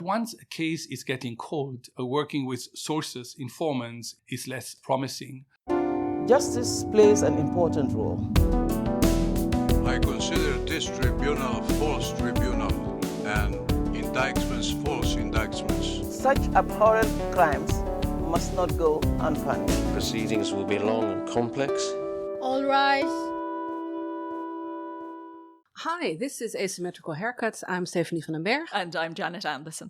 Once a case is getting cold, working with sources, informants, is less promising. Justice plays an important role. I consider this tribunal false tribunal and indictments false indictments. Such abhorrent crimes must not go unpunished. Proceedings will be long and complex. All rise. Hi, this is Asymmetrical Haircuts. I'm Stephanie van den Berg. And I'm Janet Anderson.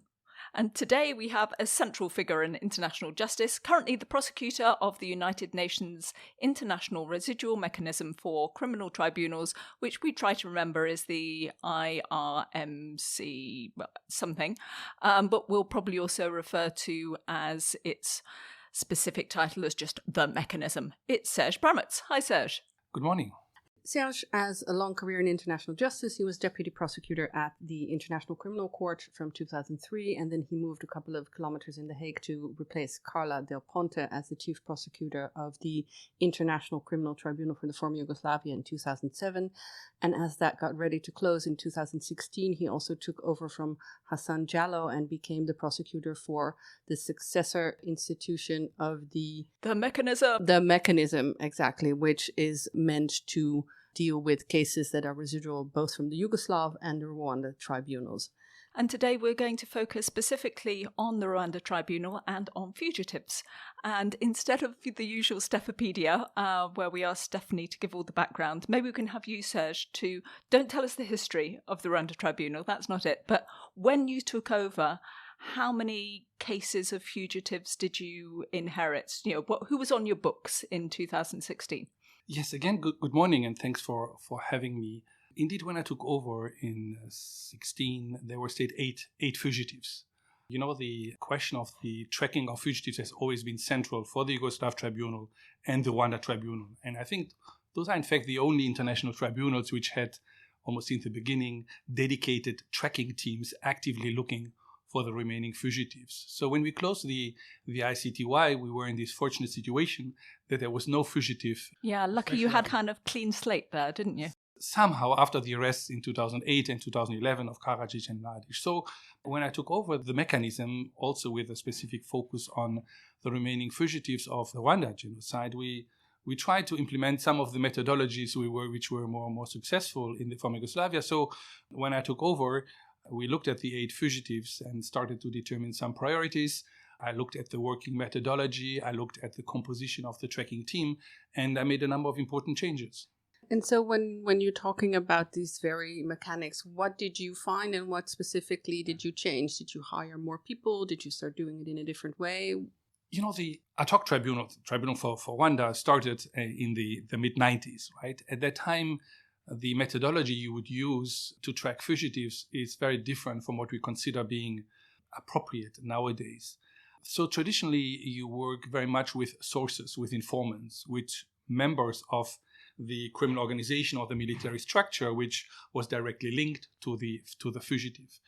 And today we have a central figure in international justice, currently the prosecutor of the United Nations International Residual Mechanism for Criminal Tribunals, which we try to remember is the IRMC something, but we'll probably also refer to as its specific title as just the mechanism. It's Serge Brammertz. Hi, Serge. Good morning. Serge has a long career in international justice. He was deputy prosecutor at the International Criminal Court from 2003, and then he moved a couple of kilometers in The Hague to replace Carla Del Ponte as the chief prosecutor of the International Criminal Tribunal for the former Yugoslavia in 2007. And as that got ready to close in 2016, he also took over from Hassan Jallow and became the prosecutor for the successor institution of the mechanism. The mechanism, exactly, which is meant to deal with cases that are residual both from the Yugoslav and the Rwanda tribunals. And today we're going to focus specifically on the Rwanda tribunal and on fugitives. And instead of the usual Stephopedia, where we ask Stephanie to give all the background, maybe we can have you, Serge, to don't tell us the history of the Rwanda tribunal, that's not it, but when you took over, how many cases of fugitives did you inherit? Who was on your books in 2016? Yes, again, good morning, and thanks for having me. Indeed, when I took over in 2016, there were still eight fugitives. The question of the tracking of fugitives has always been central for the Yugoslav Tribunal and the Rwanda Tribunal. And I think those are, in fact, the only international tribunals which had, almost since the beginning, dedicated tracking teams actively looking for the remaining fugitives. So when we closed the ICTY, we were in this fortunate situation that there was no fugitive. Yeah, lucky you had kind of clean slate there, didn't you? Somehow, after the arrests in 2008 and 2011 of Karadzic and Mladic. So when I took over the mechanism, also with a specific focus on the remaining fugitives of the Rwanda genocide, we tried to implement some of the methodologies which were more and more successful in the former Yugoslavia. So when I took over, we looked at the 8 fugitives and started to determine some priorities. I looked at the working methodology, I looked at the composition of the tracking team, and I made a number of important changes. And so when you're talking about these very mechanics, what did you find and what specifically did you change? Did you hire more people? Did you start doing it in a different way? The ad hoc tribunal for Rwanda started in the mid-90s, right? At that time, the methodology you would use to track fugitives is very different from what we consider being appropriate nowadays. So traditionally, you work very much with sources, with informants, with members of the criminal organization or the military structure, which was directly linked to the fugitive.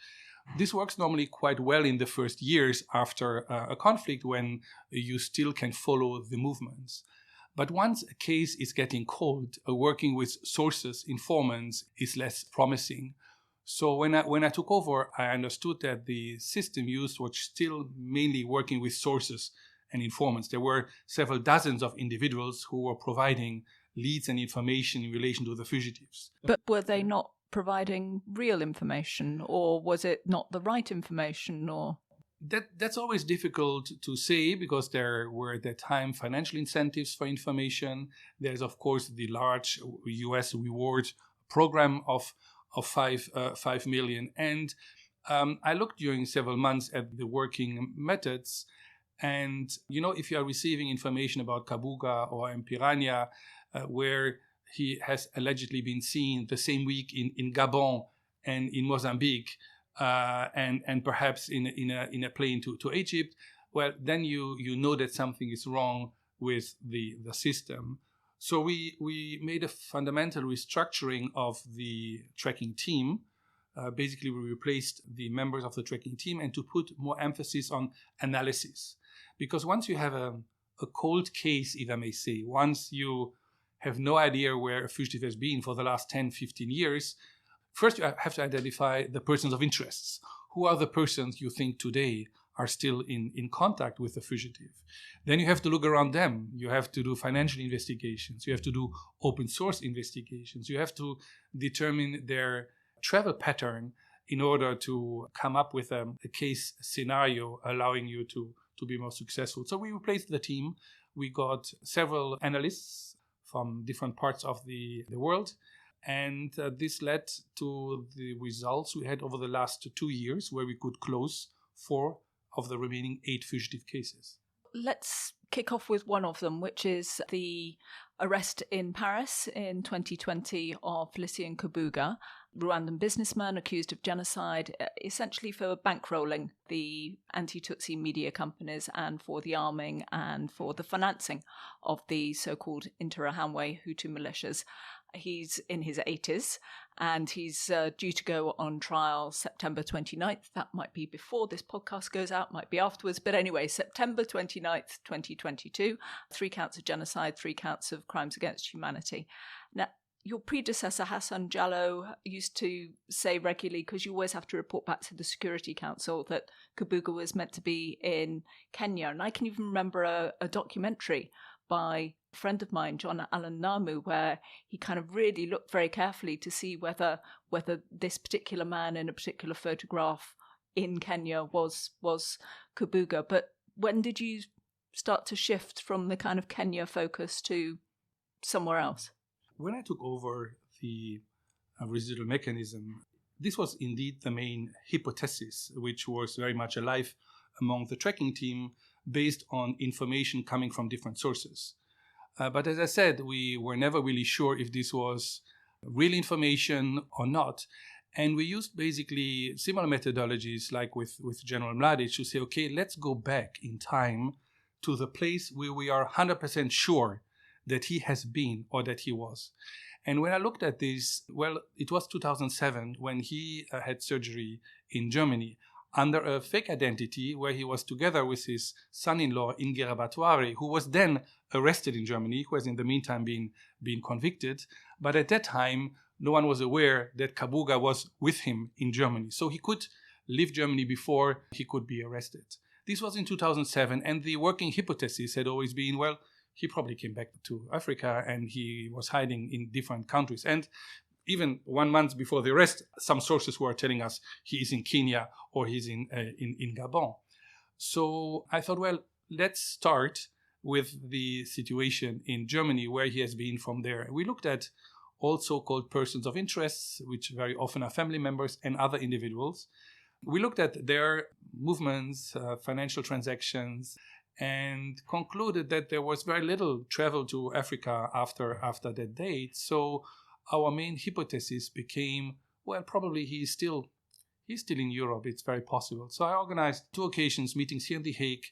This works normally quite well in the first years after a conflict when you still can follow the movements. But once a case is getting cold, working with sources, informants, is less promising. So when I took over, I understood that the system used was still mainly working with sources and informants. There were several dozens of individuals who were providing leads and information in relation to the fugitives. But were they not providing real information, or was it not the right information, or? That's always difficult to say because there were at that time financial incentives for information. There's, of course, the large US reward program of 5 million. And I looked during several months at the working methods. And, if you are receiving information about Kabuga or Mpiranya, where he has allegedly been seen the same week in Gabon and in Mozambique, and perhaps in a plane to Egypt, well, then you know that something is wrong with the system. So we made a fundamental restructuring of the tracking team. Basically, we replaced the members of the tracking team and to put more emphasis on analysis. Because once you have a cold case, if I may say, once you have no idea where a fugitive has been for the last 10, 15 years, first, you have to identify the persons of interest. who are the persons you think today are still in contact with the fugitive. Then you have to look around them. You have to do financial investigations. You have to do open source investigations. You have to determine their travel pattern in order to come up with a case scenario allowing you to be more successful. So we replaced the team. We got several analysts from different parts of the world. And this led to the results we had over the last 2 years, where we could close 4 of the remaining 8 fugitive cases. Let's kick off with one of them, which is the arrest in Paris in 2020 of Félicien Kabuga, Rwandan businessman accused of genocide, essentially for bankrolling the anti-Tutsi media companies and for the arming and for the financing of the so-called Interahamwe Hutu militias. He's in his 80s and he's due to go on trial September 29th. That might be before this podcast goes out, might be afterwards. But anyway, September 29th, 2022, 3 counts of genocide, 3 counts of crimes against humanity. Now, your predecessor, Hassan Jallow, used to say regularly, because you always have to report back to the Security Council, that Kabuga was meant to be in Kenya. And I can even remember a documentary by a friend of mine, John Allen Namu, where he kind of really looked very carefully to see whether this particular man in a particular photograph in Kenya was Kabuga. But when did you start to shift from the kind of Kenya focus to somewhere else? When I took over the residual mechanism, this was indeed the main hypothesis, which was very much alive among the tracking team, based on information coming from different sources. But as I said, we were never really sure if this was real information or not. And we used basically similar methodologies like with General Mladic to say, okay, let's go back in time to the place where we are 100% sure that he has been or that he was. And when I looked at this, well, it was 2007 when he had surgery in Germany under a fake identity where he was together with his son-in-law, Ingera Batware, who was then arrested in Germany, who has in the meantime been convicted. But at that time, no one was aware that Kabuga was with him in Germany. So he could leave Germany before he could be arrested. This was in 2007, and the working hypothesis had always been, well, he probably came back to Africa and he was hiding in different countries. And even 1 month before the arrest, some sources were telling us he is in Kenya or he's in Gabon. So I thought, well, let's start with the situation in Germany where he has been from there. We looked at all so-called persons of interest, which very often are family members and other individuals. We looked at their movements, financial transactions, and concluded that there was very little travel to Africa after that date. So our main hypothesis became, well, probably he's still in Europe. It's very possible. So I organized 2 occasions, meetings here in The Hague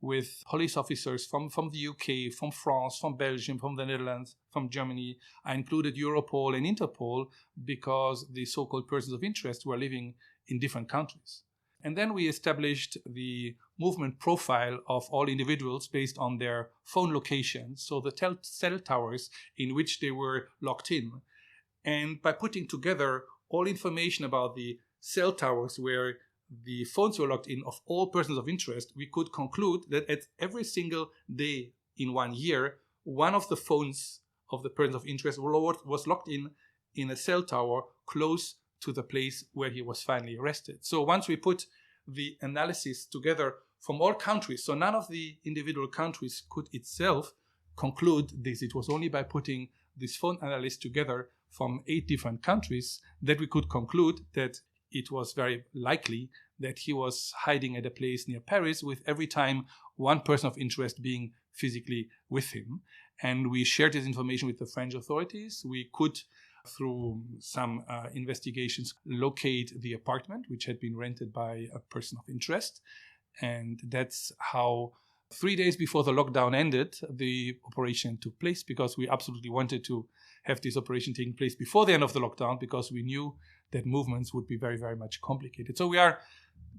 with police officers from the UK, from France, from Belgium, from the Netherlands, from Germany. I included Europol and Interpol because the so-called persons of interest were living in different countries. And then we established the movement profile of all individuals based on their phone locations, so the cell towers in which they were locked in. And by putting together all information about the cell towers where the phones were locked in of all persons of interest, we could conclude that at every single day in 1 year, one of the phones of the persons of interest was locked in a cell tower close to the place where he was finally arrested. So once we put the analysis together from all countries, so none of the individual countries could itself conclude this. It was only by putting this phone analysis together from 8 different countries that we could conclude that it was very likely that he was hiding at a place near Paris, with every time one person of interest being physically with him. And we shared this information with the French authorities. We could, through some investigations, locate the apartment, which had been rented by a person of interest. And that's how 3 days before the lockdown ended, the operation took place, because we absolutely wanted to have this operation taking place before the end of the lockdown, because we knew that movements would be very, very much complicated. So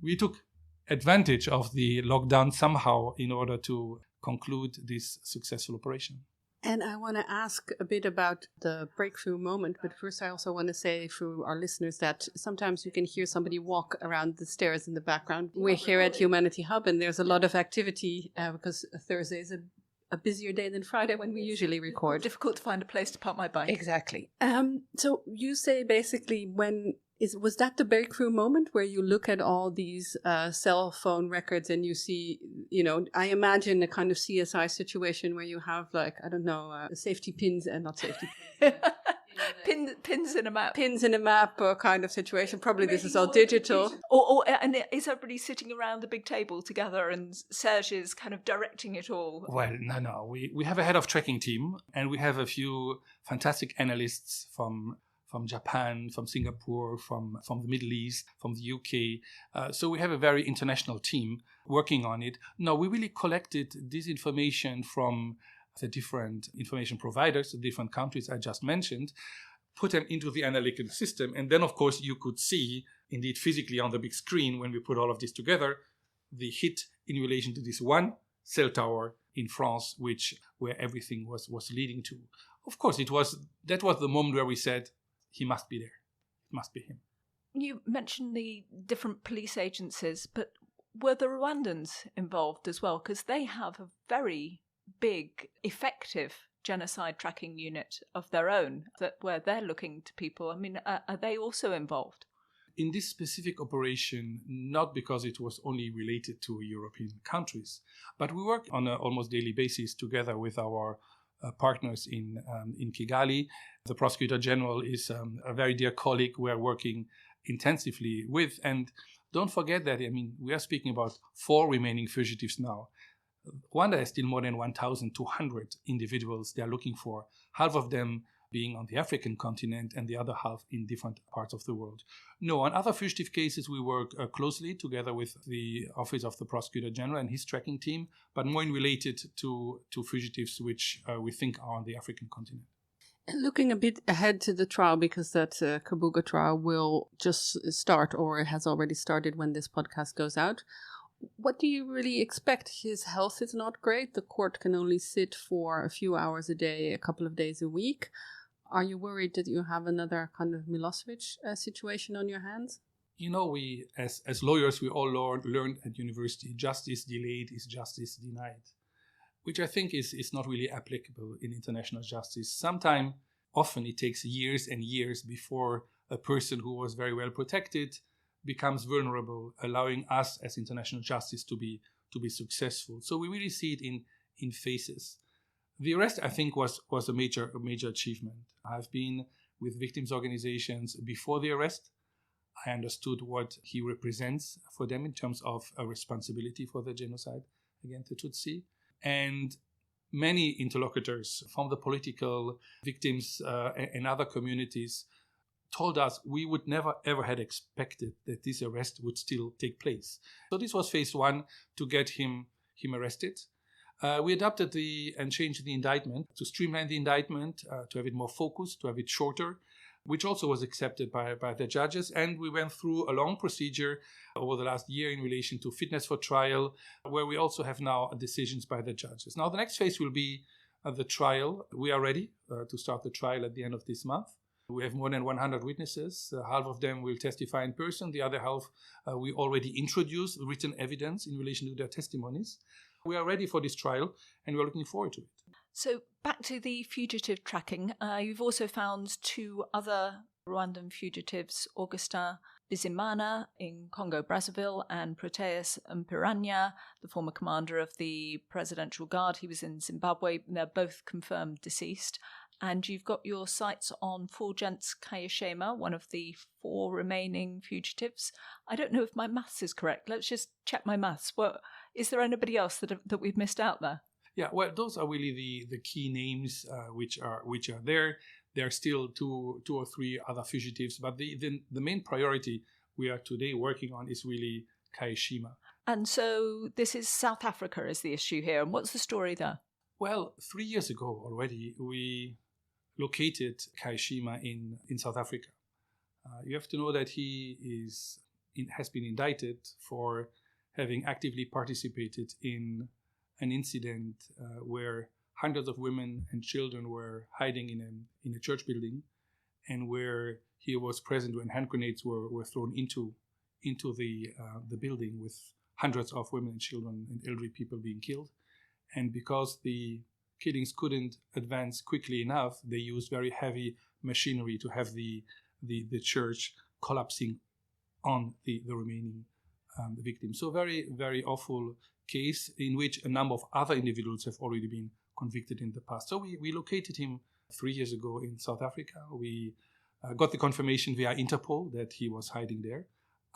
we took advantage of the lockdown somehow in order to conclude this successful operation. And I want to ask a bit about the breakthrough moment, but first I also want to say to our listeners that sometimes you can hear somebody walk around the stairs in the background. We're here at Humanity Hub and there's a lot of activity because Thursday is a busier day than Friday when we usually record. Difficult to find a place to park my bike. Exactly. So you say basically was that the breakthrough moment where you look at all these cell phone records and you see, I imagine a kind of CSI situation where you have safety pins and not safety pins. Pins in a map. Pins in a map kind of situation. Probably this is all digital. And is everybody sitting around a big table together and Serge is kind of directing it all? Well, no. We have a head of tracking team and we have a few fantastic analysts from Japan, from Singapore, from the Middle East, from the UK. So we have a very international team working on it. Now, we really collected this information from the different information providers, the different countries I just mentioned, put them into the analytical system. And then, of course, you could see, indeed, physically on the big screen, when we put all of this together, the hit in relation to this one cell tower in France, where everything was leading to. Of course, that was the moment where we said, he must be there. It must be him. You mentioned the different police agencies, but were the Rwandans involved as well? Because they have a very big, effective genocide tracking unit of their own where they're looking to people. I mean, are they also involved? In this specific operation, not because it was only related to European countries, but we work on an almost daily basis together with our partners in Kigali. The Prosecutor General is a very dear colleague we are working intensively with. And don't forget that, we are speaking about 4 remaining fugitives now. Rwanda has still more than 1,200 individuals they are looking for, half of them being on the African continent and the other half in different parts of the world. No, on other fugitive cases, we work closely together with the Office of the Prosecutor General and his tracking team, but more related to fugitives which we think are on the African continent. Looking a bit ahead to the trial, because that Kabuga trial will just start, or it has already started when this podcast goes out. What do you really expect? His health is not great. The court can only sit for a few hours a day, a couple of days a week. Are you worried that you have another kind of Milosevic situation on your hands? We, as lawyers, we all learned at university, justice delayed is justice denied, which I think is not really applicable in international justice. Often it takes years and years before a person who was very well protected becomes vulnerable, allowing us as international justice to be successful. So we really see it in phases. The arrest, I think, was a major achievement. I've been with victims' organizations before the arrest. I understood what he represents for them in terms of a responsibility for the genocide against the Tutsi. And many interlocutors from the political victims and other communities told us we would never ever had expected that this arrest would still take place. So this was phase 1 to get him arrested. We adapted and changed the indictment to streamline the indictment, to have it more focused, to have it shorter, which also was accepted by the judges. And we went through a long procedure over the last year in relation to fitness for trial, where we also have now decisions by the judges. Now, the next phase will be the trial. We are ready to start the trial at the end of this month. We have more than 100 witnesses. Half of them will testify in person. The other half, we already introduced written evidence in relation to their testimonies. We are ready for this trial, and we're looking forward to it. So back to the fugitive tracking. You've also found 2 other Rwandan fugitives, Augustin Bizimana in Congo-Brazzaville and Proteus Mpiranya, the former commander of the Presidential Guard. He was in Zimbabwe. They're both confirmed deceased. And you've got your sights on Fulgence Kayishema, one of the 4 remaining fugitives. I don't know if my maths is correct. Let's just check my maths. Well, is there anybody else that we've missed out there? Yeah, well, those are really the key names which are there. There are still 2 or 3 other fugitives, but the main priority we are today working on is really Kayishema. And so this is South Africa is the issue here. And what's the story there? Well, 3 years ago already, we located Kayishema in South Africa. You have to know that he has been indicted for having actively participated in an incident where hundreds of women and children were hiding in a church building, and where he was present when hand grenades were thrown into the building, with hundreds of women and children and elderly people being killed. And because the killings couldn't advance quickly enough, they used very heavy machinery to have the church collapsing on the remaining victims. So very, very awful case in which a number of other individuals have already been convicted in the past. So we located him 3 years ago in South Africa. We got the confirmation via Interpol that he was hiding there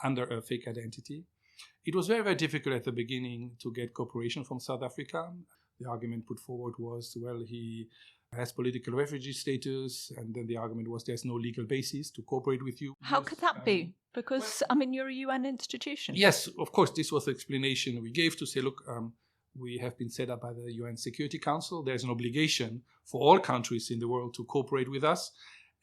under a fake identity. It was very, very difficult at the beginning to get cooperation from South Africa. The argument put forward was, well, he has political refugee status, and then the argument was there's no legal basis to cooperate with you. How could that be? Because, you're a UN institution. Yes, of course, this was the explanation we gave to say, look, we have been set up by the UN Security Council. There's an obligation for all countries in the world to cooperate with us.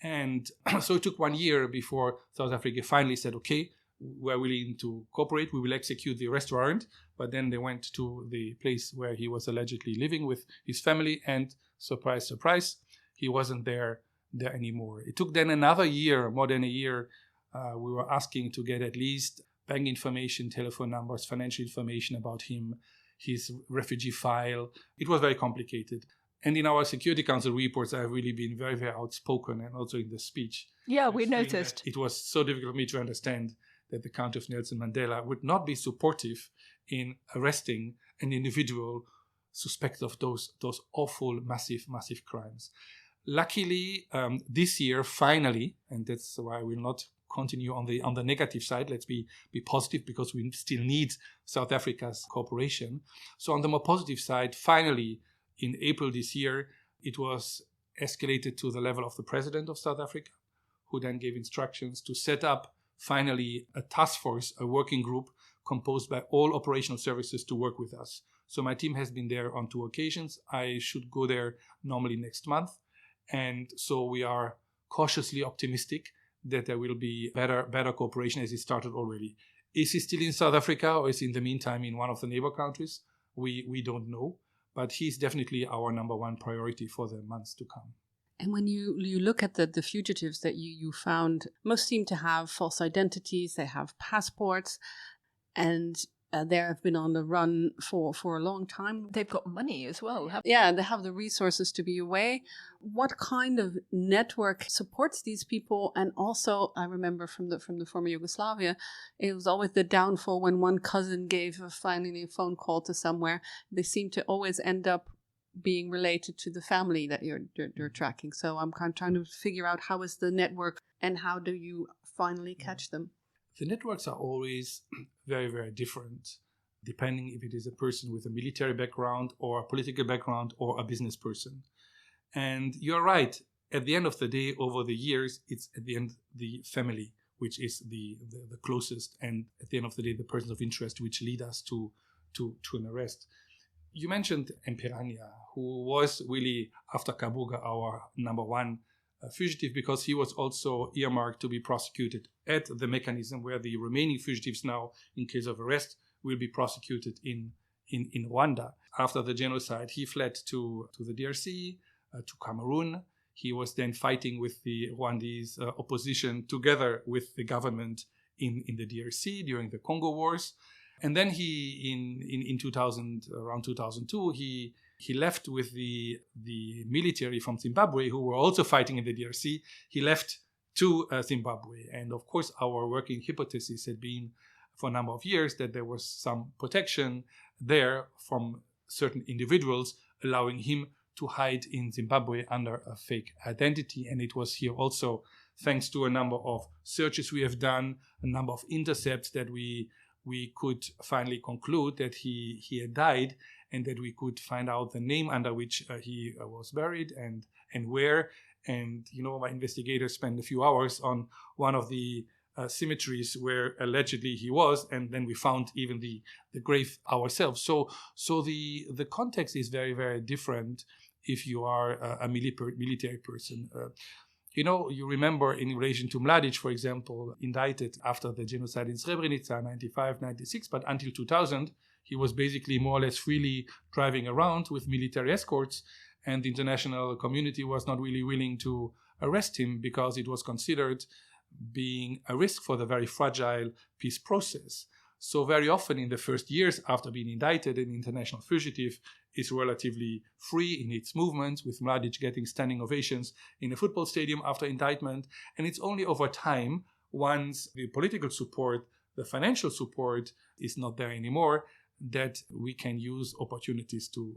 And so it took 1 year before South Africa finally said, okay, we're willing to cooperate, we will execute the arrest warrant. But then they went to the place where he was allegedly living with his family, and surprise, surprise, he wasn't there anymore. It took then another year, more than a year. We were asking to get at least bank information, telephone numbers, financial information about him, his refugee file. It was very complicated. And in our Security Council reports, I've really been very, very outspoken, and also in the speech. Yeah, we noticed. It was so difficult for me to understand that the country of Nelson Mandela would not be supportive in arresting an individual suspected of those awful, massive crimes. Luckily, this year, finally, and that's why I will not continue on the negative side. Let's be positive, because we still need South Africa's cooperation. So on the more positive side, finally, in April this year, it was escalated to the level of the president of South Africa, who then gave instructions to set up finally a task force, a working group composed by all operational services to work with us. So my team has been there on 2 occasions. I should go there normally next month. And so we are cautiously optimistic that there will be better cooperation, as it started already. Is he still in South Africa, or is he in the meantime in one of the neighbor countries? We don't know. But he's definitely our number one priority for the months to come. And when you look at the fugitives that you found, most seem to have false identities, they have passports, and they have been on the run for a long time. They've got money as well. Yeah, they have the resources to be away. What kind of network supports these people? And also, I remember from the former Yugoslavia, it was always the downfall when one cousin gave finally a phone call to somewhere. They seem to always end up being related to the family that you're tracking. So I'm kind of trying to figure out how is the network and how do you finally catch them? The networks are always very, very different, depending if it is a person with a military background or a political background or a business person. And you're right, at the end of the day, over the years, it's at the end the family, which is the closest, and at the end of the day, the persons of interest which lead us to an arrest. You mentioned Mpiranya, who was really, after Kabuga, our number one fugitive, because he was also earmarked to be prosecuted at the mechanism where the remaining fugitives now, in case of arrest, will be prosecuted in Rwanda. After the genocide, he fled to the DRC, to Cameroon. He was then fighting with the Rwandese opposition together with the government in the DRC during the Congo Wars. And then he, in 2000, around 2002, he left with the military from Zimbabwe, who were also fighting in the DRC. He left to Zimbabwe. And of course, our working hypothesis had been for a number of years that there was some protection there from certain individuals, allowing him to hide in Zimbabwe under a fake identity. And it was here also, thanks to a number of searches we have done, a number of intercepts, that we could finally conclude that he had died, and that we could find out the name under which he was buried and where. And, my investigators spent a few hours on one of the cemeteries where allegedly he was, and then we found even the grave ourselves. So the context is very, very different if you are a military person. You remember in relation to Mladic, for example, indicted after the genocide in Srebrenica, 95, 96, but until 2000, he was basically more or less freely driving around with military escorts. and the international community was not really willing to arrest him because it was considered being a risk for the very fragile peace process. So very often in the first years after being indicted, an international fugitive is relatively free in its movements, with Mladic getting standing ovations in a football stadium after indictment. And it's only over time, once the political support, the financial support is not there anymore, that we can use opportunities to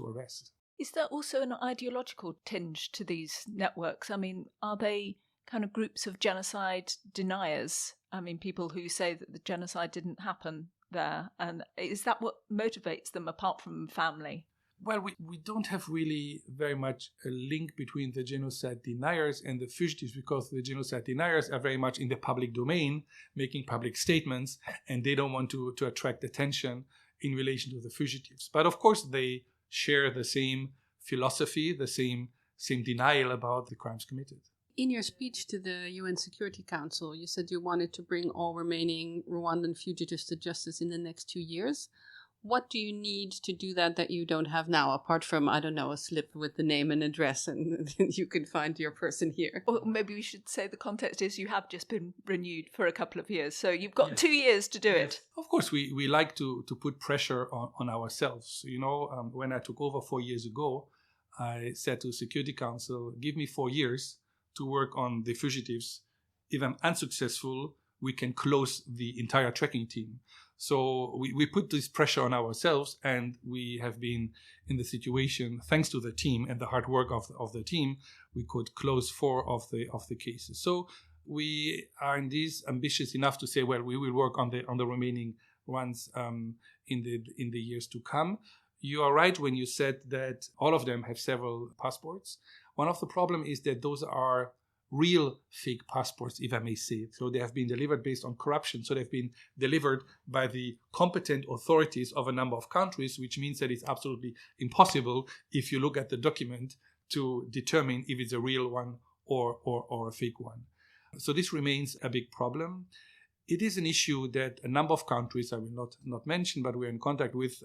arrest. Is there also an ideological tinge to these networks? I mean, are they kind of groups of genocide deniers? I mean, people who say that the genocide didn't happen there. And is that what motivates them apart from family? Well, we don't have really very much a link between the genocide deniers and the fugitives, because the genocide deniers are very much in the public domain, making public statements, and they don't want to attract attention in relation to the fugitives. But of course, they share the same philosophy, the same denial about the crimes committed. In your speech to the UN Security Council, you said you wanted to bring all remaining Rwandan fugitives to justice in the next 2 years. What do you need to do that you don't have now, apart from, I don't know, a slip with the name and address and you can find your person here? Or maybe we should say the context is you have just been renewed for a couple of years, so you've got 2 years to do it. Of course, we like to put pressure on ourselves. You know, when I took over 4 years ago, I said to the Security Council, give me 4 years to work on the fugitives. If I'm unsuccessful, we can close the entire tracking team. So we put this pressure on ourselves, and we have been in the situation, thanks to the team and the hard work of the team, we could close 4 of the cases. So we are indeed ambitious enough to say, well, we will work on the remaining ones in the years to come. You are right when you said that all of them have several passports. One of the problems is that those are real fake passports, if I may say. So they have been delivered based on corruption. So they've been delivered by the competent authorities of a number of countries, which means that it's absolutely impossible, if you look at the document, to determine if it's a real one or a fake one. So this remains a big problem. It is an issue that a number of countries, I will not mention, but we're in contact with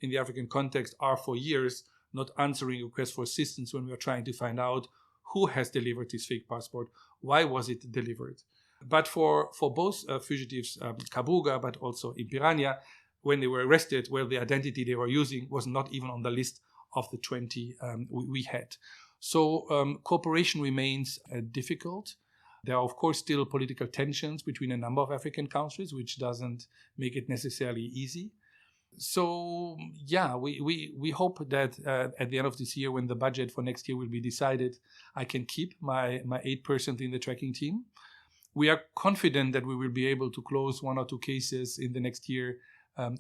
in the African context, are for years not answering requests for assistance when we are trying to find out who has delivered this fake passport, why was it delivered. But for both fugitives, Kabuga, but also in Piranha, when they were arrested, well, the identity they were using was not even on the list of the 20 we had. So cooperation remains difficult. There are, of course, still political tensions between a number of African countries, which doesn't make it necessarily easy. So, yeah, we hope that at the end of this year, when the budget for next year will be decided, I can keep my 8% in the tracking team. We are confident that we will be able to close 1 or 2 cases in the next year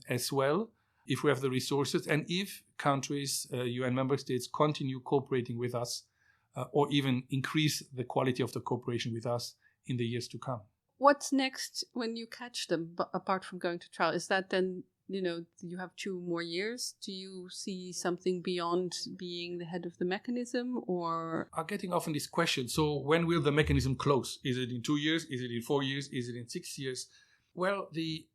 as well, if we have the resources, and if countries, UN member states, continue cooperating with us, or even increase the quality of the cooperation with us in the years to come. What's next when you catch them, apart from going to trial? Is that then, you have 2 more years? Do you see something beyond being the head of the mechanism, or? I'm getting often this question. So when will the mechanism close? Is it in 2 years? Is it in 4 years? Is it in 6 years? Well, the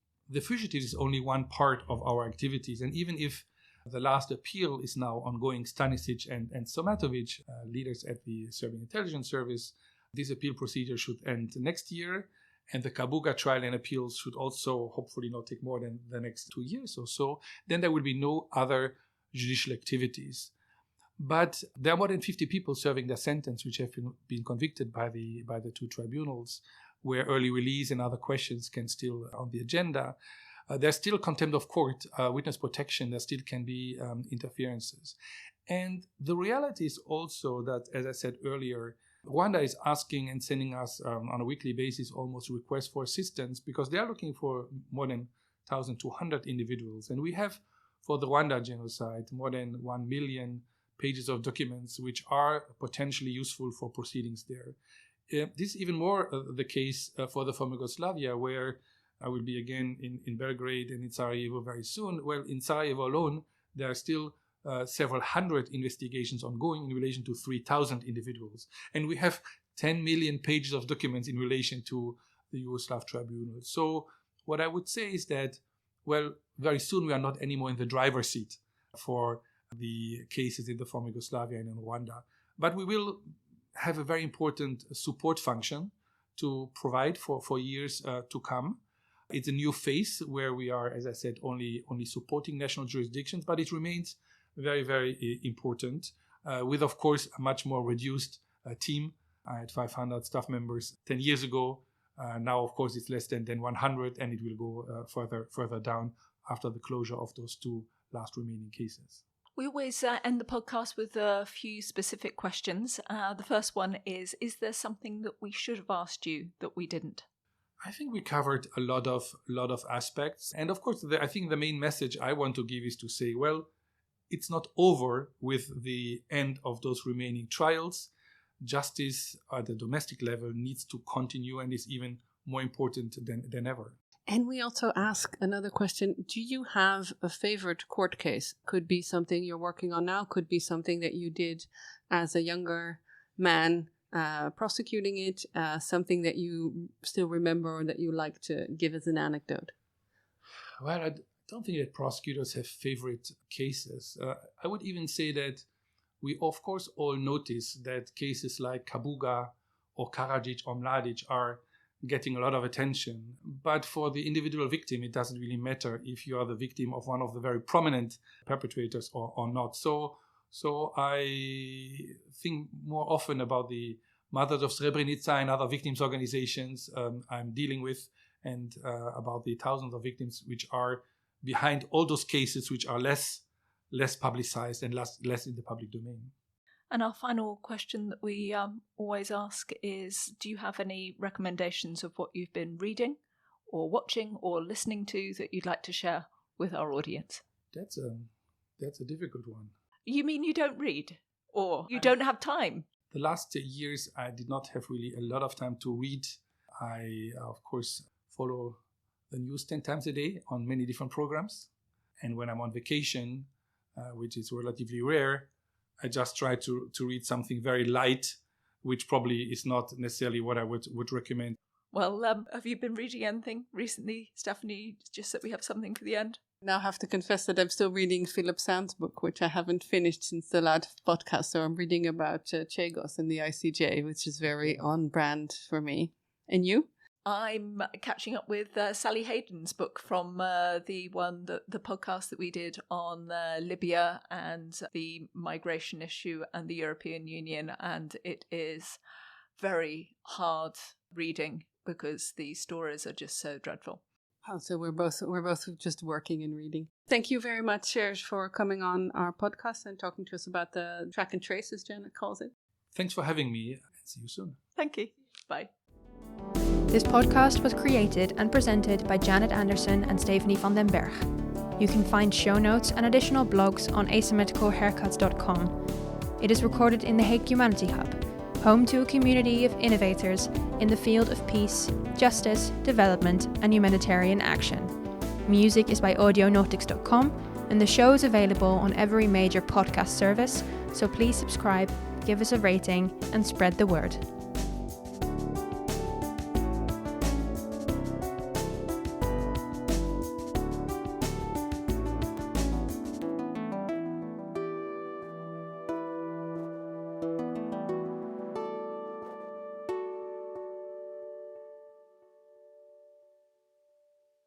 fugitives is only one part of our activities. And even if the last appeal is now ongoing, Stanisic and Somatovic, leaders at the Serbian Intelligence Service, this appeal procedure should end next year. And the Kabuga trial and appeals should also hopefully not take more than the next 2 years or so. Then there will be no other judicial activities. But there are more than 50 people serving their sentence, which have been convicted by the 2 tribunals, where early release and other questions can still on the agenda. There's still contempt of court, witness protection. There still can be interferences. And the reality is also that, as I said earlier, Rwanda is asking and sending us on a weekly basis almost requests for assistance, because they are looking for more than 1,200 individuals. And we have, for the Rwanda genocide, more than 1 million pages of documents which are potentially useful for proceedings there. This is even more the case for the former Yugoslavia, where I will be again in Belgrade and in Sarajevo very soon. Well, in Sarajevo alone, there are still several hundred investigations ongoing in relation to 3,000 individuals. And we have 10 million pages of documents in relation to the Yugoslav tribunal. So what I would say is that, well, very soon we are not anymore in the driver's seat for the cases in the former Yugoslavia and in Rwanda. But we will have a very important support function to provide for years to come. It's a new phase where we are, as I said, only supporting national jurisdictions, but it remains very, very important with, of course, a much more reduced team. I had 500 staff members 10 years ago. Now, of course, it's less than 100, and it will go further down after the closure of those two last remaining cases. We always end the podcast with a few specific questions. The first one is there something that we should have asked you that we didn't? I think we covered a lot of aspects. And of course, I think the main message I want to give is to say, well, it's not over with the end of those remaining trials. Justice at the domestic level needs to continue and is even more important than ever. And we also ask another question. Do you have a favorite court case? Could be something you're working on now, could be something that you did as a younger man prosecuting it, something that you still remember or that you like to give as an anecdote? Well, I don't think that prosecutors have favorite cases. I would even say that we, of course, all notice that cases like Kabuga or Karadzic or Mladic are getting a lot of attention. But for the individual victim, it doesn't really matter if you are the victim of one of the very prominent perpetrators or not. So I think more often about the Mothers of Srebrenica and other victims organizations I'm dealing with, and about the thousands of victims which are behind all those cases which are less publicized and less in the public domain. And our final question that we always ask is, do you have any recommendations of what you've been reading or watching or listening to that you'd like to share with our audience? That's a difficult one. You mean you don't read? Or you don't have time? The last years, I did not have really a lot of time to read. I, of course, follow the news 10 times a day on many different programs. And when I'm on vacation, which is relatively rare, I just try to read something very light, which probably is not necessarily what I would recommend. Well, have you been reading anything recently, Stephanie, just so we have something for the end? Now I have to confess that I'm still reading Philip Sand's book, which I haven't finished since the last podcast. So I'm reading about Chagos and the ICJ, which is very on brand for me. And you? I'm catching up with Sally Hayden's book from the podcast that we did on Libya and the migration issue and the European Union. And it is very hard reading because the stories are just so dreadful. Oh, so we're both just working and reading. Thank you very much, Serge, for coming on our podcast and talking to us about the track and trace, as Janet calls it. Thanks for having me, and see you soon. Thank you. Bye. This podcast was created and presented by Janet Anderson and Stephanie van den Berg. You can find show notes and additional blogs on asymmetricalhaircuts.com. It is recorded in the Hague Humanity Hub, home to a community of innovators in the field of peace, justice, development, and humanitarian action. Music is by audionautics.com, and the show is available on every major podcast service, so please subscribe, give us a rating, and spread the word.